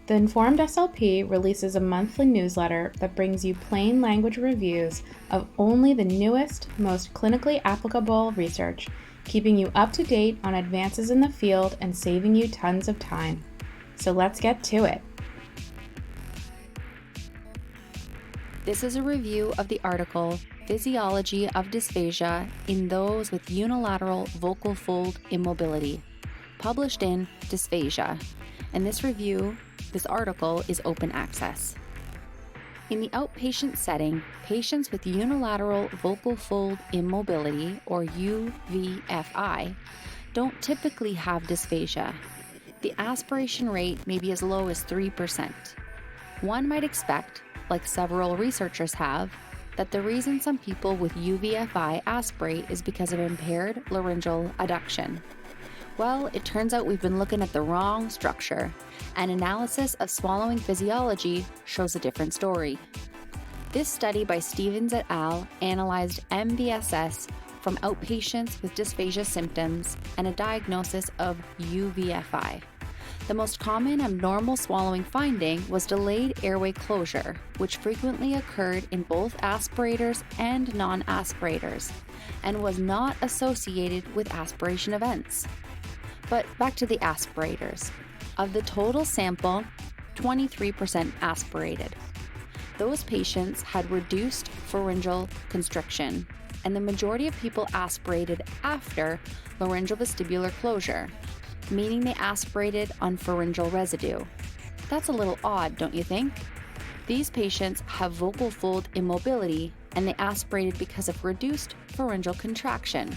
The Informed SLP releases a monthly newsletter that brings you plain language reviews of only the newest, most clinically applicable research, keeping you up to date on advances in the field and saving you tons of time. So let's get to it. This is a review of the article Physiology of Dysphagia in Those with Unilateral Vocal Fold Immobility, published in Dysphagia, and this article is open access. In the outpatient setting, patients with unilateral vocal fold immobility, or UVFI, don't typically have dysphagia. The aspiration rate may be as low as 3%. One might expect, like several researchers have, that the reason some people with UVFI aspirate is because of impaired laryngeal adduction. Well, it turns out we've been looking at the wrong structure. An analysis of swallowing physiology shows a different story. This study by Stevens et al. Analyzed MVSS from outpatients with dysphagia symptoms and a diagnosis of UVFI. The most common abnormal swallowing finding was delayed airway closure, which frequently occurred in both aspirators and non-aspirators, and was not associated with aspiration events. But back to the aspirators. Of the total sample, 23% aspirated. Those patients had reduced pharyngeal constriction, and the majority of people aspirated after laryngeal vestibular closure, meaning they aspirated on pharyngeal residue. That's a little odd, don't you think? These patients have vocal fold immobility, and they aspirated because of reduced pharyngeal contraction.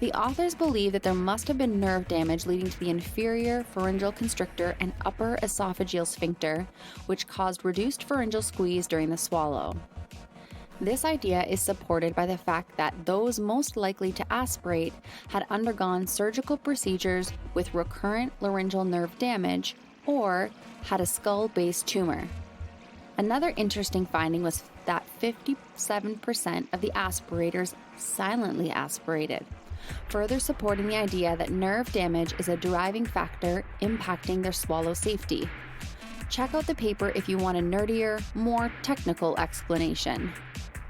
The authors believe that there must have been nerve damage leading to the inferior pharyngeal constrictor and upper esophageal sphincter, which caused reduced pharyngeal squeeze during the swallow. This idea is supported by the fact that those most likely to aspirate had undergone surgical procedures with recurrent laryngeal nerve damage or had a skull-based tumor. Another interesting finding was that 57% of the aspirators silently aspirated, further supporting the idea that nerve damage is a driving factor impacting their swallow safety. Check out the paper if you want a nerdier, more technical explanation.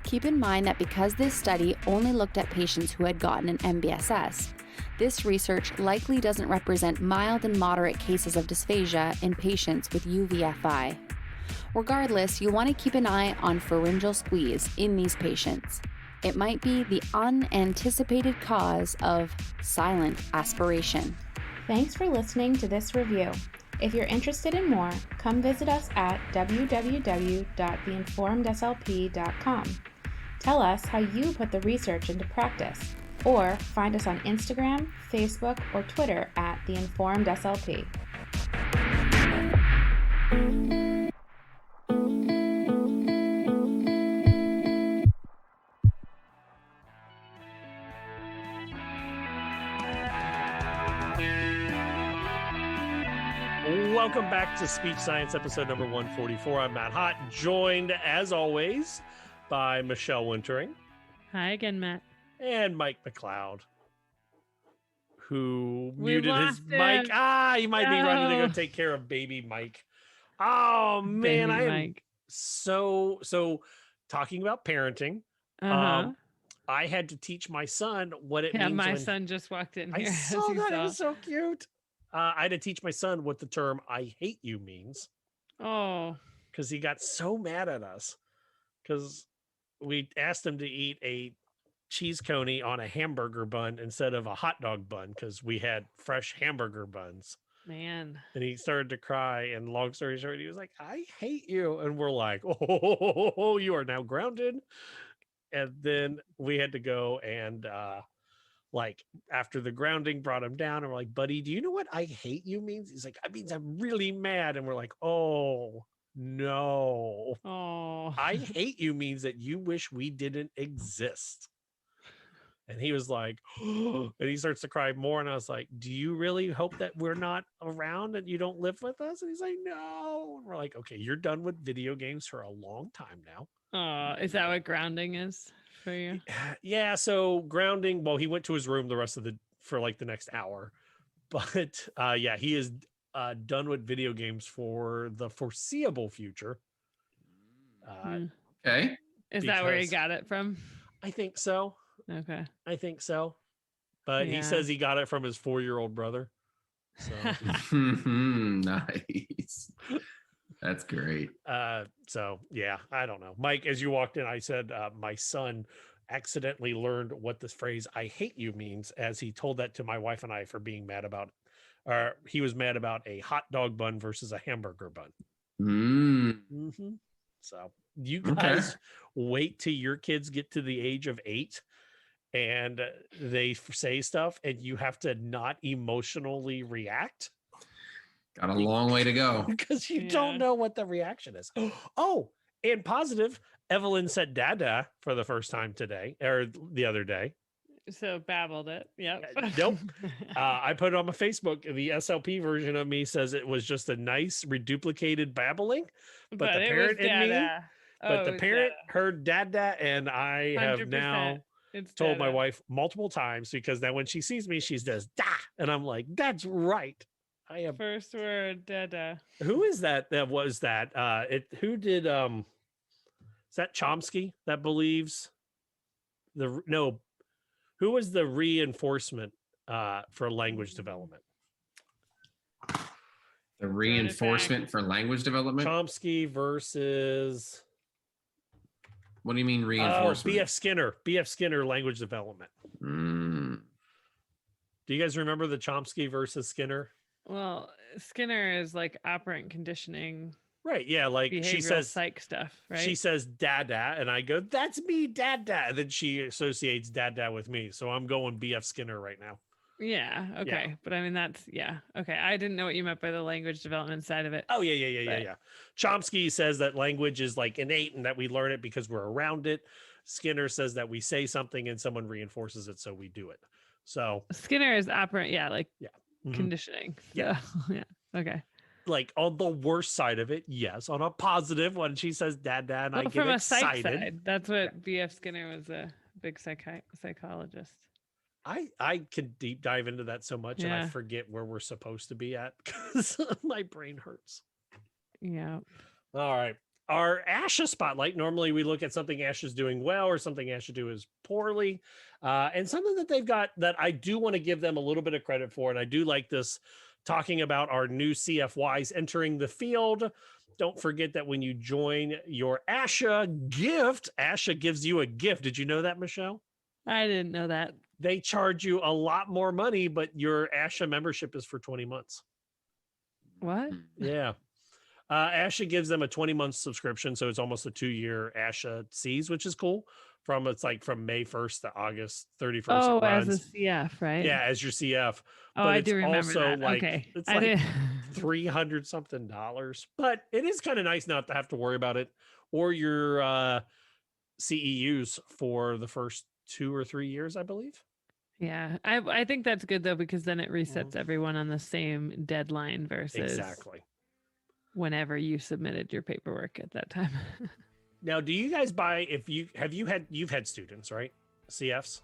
Keep in mind that because this study only looked at patients who had gotten an MBSS, this research likely doesn't represent mild and moderate cases of dysphagia in patients with UVFI. Regardless, you'll want to keep an eye on pharyngeal squeeze in these patients. It might be the unanticipated cause of silent aspiration. Thanks for listening to this review. If you're interested in more, come visit us at www.theinformedslp.com. Tell us how you put the research into practice, or find us on Instagram, Facebook, or Twitter at The Informed SLP. Welcome back to Speech Science, episode number 144. I'm Matt Hott, joined, as always, by Michelle Wintering. Hi again, Matt. And Mike McLeod, who We muted his lost him. mic. He might be running to No. go take care of baby Mike. Oh, man, Baby I am Mike. so talking about parenting. Uh-huh. I had to teach my son what it Yeah, means. my when son just walked in I here. saw as you that. It saw. was so cute. I had to teach my son what the term "I hate you" means. Oh, Because he got so mad at us because we asked him to eat a cheese coney on a hamburger bun instead of a hot dog bun because we had fresh hamburger buns. man. And he started to cry. And long story short, he was like, "I hate you." And we're like, "Oh, you are now grounded." And then we had to go and after the grounding brought him down, and we're like, "Buddy, do you know what 'I hate you' means?" He's like, "It means I'm really mad." And we're like, "Oh no. Oh, I hate you means that you wish we didn't exist." And he was like, and he starts to cry more. And I was like, "Do you really hope that we're not around and you don't live with us?" And he's like, "No." And we're like, "Okay, you're done with video games for a long time now." is that what grounding is for you? Yeah. So grounding, well, he went to his room for the next hour, but yeah, he is done with video games for the foreseeable future. Okay. Is that where he because- got it from? I think so. Okay. I think so. But Yeah. he says he got it from his 4-year-old brother. So, Nice. That's great. so yeah, I don't know. Mike, as you walked in, I said my son accidentally learned what this phrase "I hate you" means as he told that to my wife and I for being mad about, or he was mad about a hot dog bun versus a hamburger bun. Mm. So you Okay. guys wait till your kids get to the age of 8 and they say stuff and you have to not emotionally react. Got a long way to go. Because you don't know what the reaction is. Oh, and positive, Evelyn said "dada" for the first time today or the other day. So babbled it. Yep. Nope. I put it on my Facebook. The SLP version of me says it was just a nice reduplicated babbling, but the it parent was in me, dada. But the parent heard dada, and I have 100%. now It's told my dada. wife multiple times, because then when she sees me, she says da, and I'm like, that's right. I am. First word, dada. Who is that? That was that. Who did? Is that Chomsky that believes no? Who was the reinforcement for language development? The reinforcement for language development. Chomsky versus. What do you mean reinforcement? B.F. Skinner. B.F. Skinner, language development. Do you guys remember the Chomsky versus Skinner? Well, Skinner is like operant conditioning. Right. Yeah. Like she says psych stuff, right? She says dada, and I go, that's me, dada. And then she associates dada with me. So I'm going B.F. Skinner right now. Yeah. Okay. Yeah. But I mean, okay. I didn't know what you meant by the language development side of it. Oh, yeah. Chomsky says that language is like innate and that we learn it because we're around it. Skinner says that we say something and someone reinforces it, so we do it. So Skinner is operant. Yeah. Like conditioning. Yeah. So, yeah. Okay. Like on the worst side of it, yes. On a positive one, she says dada, and I get from excited. A psych side, that's what B.F. Skinner was, a big psychologist. I could deep dive into that so much, and I forget where we're supposed to be at because my brain hurts. Yeah. All right. Our ASHA spotlight. Normally we look at something ASHA's doing well or something ASHA does poorly. And something that they've got that I do want to give them a little bit of credit for. And I do like this, talking about our new CFYs entering the field. Don't forget that when you join your ASHA gift, ASHA gives you a gift. Did you know that, Michelle? I didn't know that. They charge you a lot more money, but your ASHA membership is for 20 months. What? Yeah. ASHA gives them a 20-month subscription, so it's almost a 2-year ASHA sees, which is cool. It's like from May 1st to August 31st. Oh, it runs. as a CF, right? Yeah, as your CF. Oh, but I it's do remember also that. like, Okay. it's like $300 something. But it is kind of nice not to have to worry about it or your CEUs for the first 2 or 3 years, I believe. Yeah, I think that's good though, because then it resets everyone on the same deadline versus whenever you submitted your paperwork at that time. Now, do you guys buy, you've had students, right? CFs?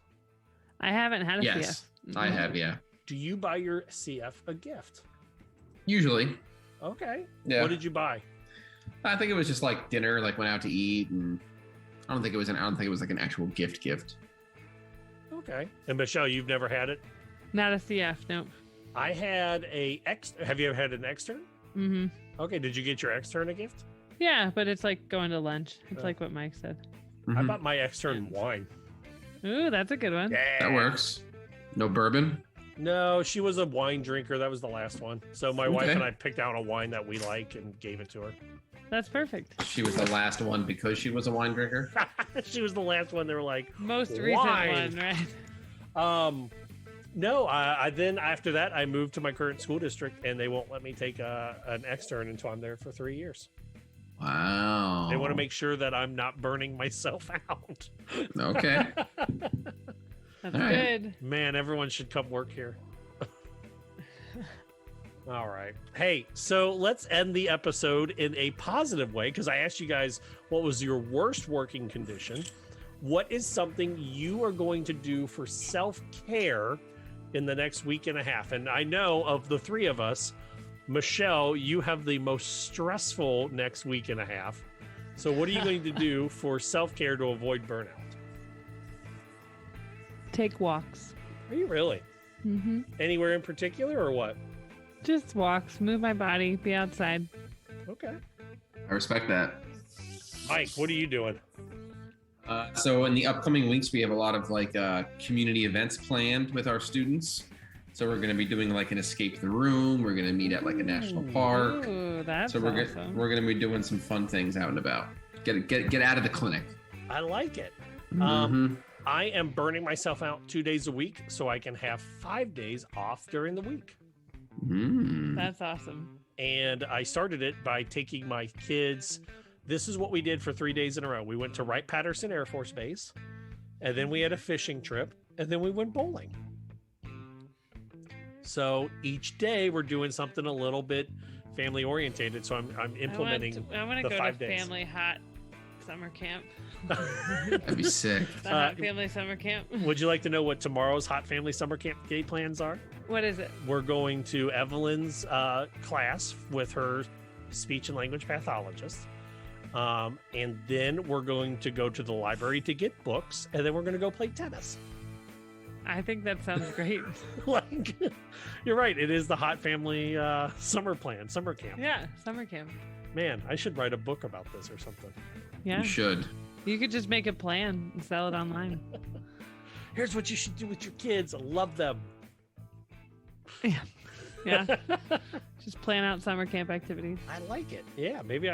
I haven't had a yes, CF. I have, yeah. Do you buy your CF a gift? Usually. Okay. Yeah. What did you buy? I think it was just like dinner, like went out to eat, and I don't think it was like an actual gift. Okay. And Michelle, you've never had it? Not a CF, nope. I had have you ever had an extern? Mm-hmm. Okay. Did you get your extern a gift? Yeah, but it's like going to lunch. It's like what Mike said. I bought my extern wine. Ooh, that's a good one. Yeah. That works. No bourbon? No, she was a wine drinker. That was the last one. So my wife and I picked out a wine that we like and gave it to her. That's perfect. She was the last one because she was a wine drinker? She was the last one. They were like, most recent one, right? No, then after that, I moved to my current school district, and they won't let me take an extern until I'm there for 3 years. Wow. They want to make sure that I'm not burning myself out. Okay. That's good. Man, everyone should come work here. All right. Hey, so let's end the episode in a positive way, because I asked you guys what was your worst working condition. What is something you are going to do for self-care in the next week and a half? And I know of the three of us, Michelle, you have the most stressful next week and a half. So what are you going to do for self-care to avoid burnout? Take walks. Are you really? Mm-hmm. Anywhere in particular or what? Just walks, move my body, be outside. Okay. I respect that. Mike, what are you doing? So in the upcoming weeks, we have a lot of community events planned with our students. So we're going to be doing like an escape the room. We're going to meet at like a national park. Ooh, that's so we're awesome. We're going to be doing some fun things out and about. Get out of the clinic. I like it. Mm-hmm. I am burning myself out 2 days a week so I can have 5 days off during the week. That's awesome. And I started it by taking my kids. This is what we did for 3 days in a row. We went to Wright-Patterson Air Force Base, and then we had a fishing trip, and then we went bowling. So each day we're doing something a little bit family orientated. So I'm implementing I want to the go 5 to days. family hot summer camp. That'd be sick. The hot family summer camp. Would you like to know what tomorrow's hot family summer camp day plans are? What is it? We're going to Evelyn's class with her speech and language pathologist. And then we're going to go to the library to get books, and then we're going to go play tennis. I think that sounds great. Like, you're right. It is the hot family summer camp. Yeah, summer camp. Man, I should write a book about this or something. Yeah. You should. You could just make a plan and sell it online. Here's what you should do with your kids. I love them. Yeah. Just plan out summer camp activities. I like it. Yeah, maybe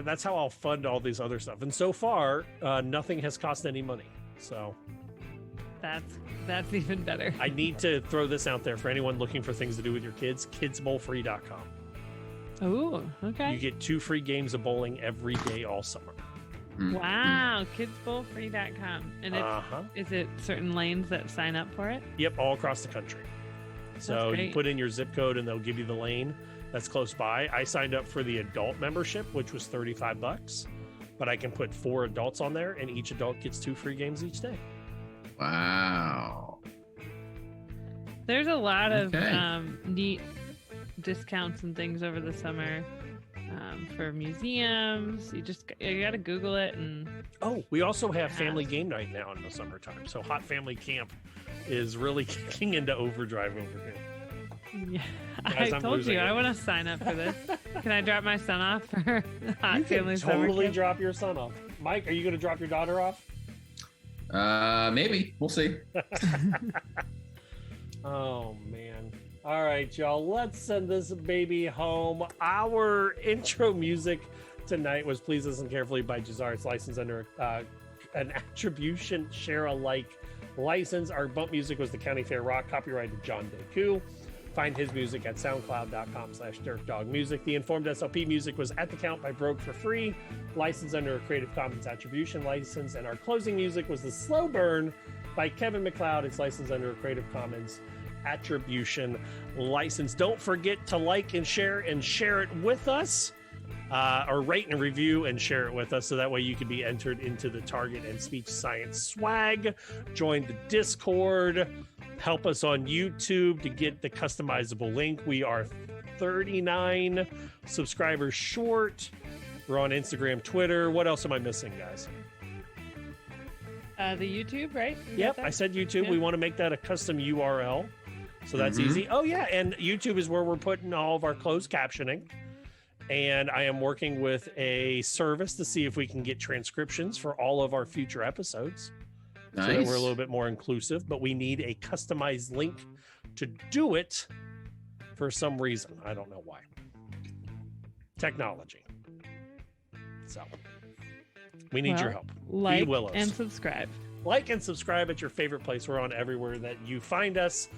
that's how I'll fund all these other stuff. And so far, nothing has cost any money. So that's even better. I need to throw this out there for anyone looking for things to do with your kids. Kidsbowlfree.com. Oh, okay. You get 2 free games of bowling every day all summer. Wow, kidsbowlfree.com. And is it certain lanes that sign up for it? Yep, all across the country. So you put in your zip code and they'll give you the lane that's close by. I signed up for the adult membership, which was $35, but I can put 4 adults on there and each adult gets 2 free games each day. Wow. There's a lot of neat discounts and things over the summer for museums. You got to Google it. And we also have family game night now in the summertime. So hot family camp is really kicking into overdrive over here. Yeah, Guys, I told you I want to sign up for this. Can I drop my son off for hot family summer camp? Totally drop your son off. Mike, are you going to drop your daughter off? Maybe. We'll see. Oh, man. All right, y'all. Let's send this baby home. Our intro music tonight was Please Listen Carefully by Jazar. It's licensed under an attribution share-alike license. Our bump music was the County Fair Rock, copyrighted John Deku. Find his music at soundcloud.com/DirkDogMusic. The Informed SLP music was At the Count by Broke for Free, licensed under a Creative Commons Attribution license. And our closing music was The Slow Burn by Kevin MacLeod. It's licensed under a Creative Commons Attribution license. Don't forget to like and share it with us, or rate and review and share it with us, so that way you can be entered into the Target and Speech Science swag. Join the Discord. Help us on YouTube to get the customizable link. We are 39 subscribers short. We're on Instagram, Twitter. What else am I missing, guys? The YouTube, right? Yep, I said YouTube. Yeah. We want to make that a custom URL. So that's easy. Oh, yeah. And YouTube is where we're putting all of our closed captioning. And I am working with a service to see if we can get transcriptions for all of our future episodes. Nice. So that we're a little bit more inclusive. But we need a customized link to do it for some reason. I don't know why. Technology. So we need your help. Like and subscribe. Like and subscribe at your favorite place. We're on everywhere that you find us.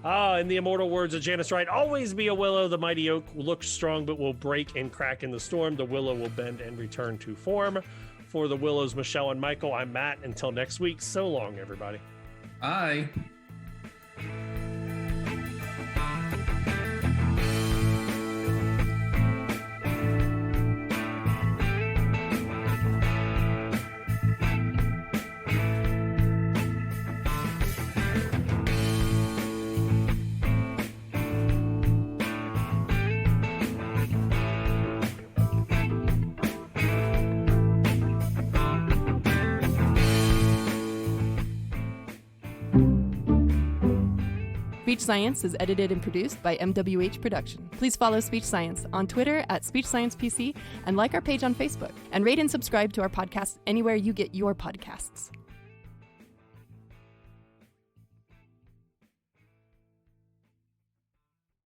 In the immortal words of Janice Wright, always be a willow. The mighty oak looks strong, but will break and crack in the storm. The willow will bend and return to form. For the Willows, Michelle and Michael, I'm Matt. Until next week, so long, everybody. Bye. Speech Science is edited and produced by MWH Production. Please follow Speech Science on Twitter at SpeechSciencePC and like our page on Facebook. And rate and subscribe to our podcast anywhere you get your podcasts.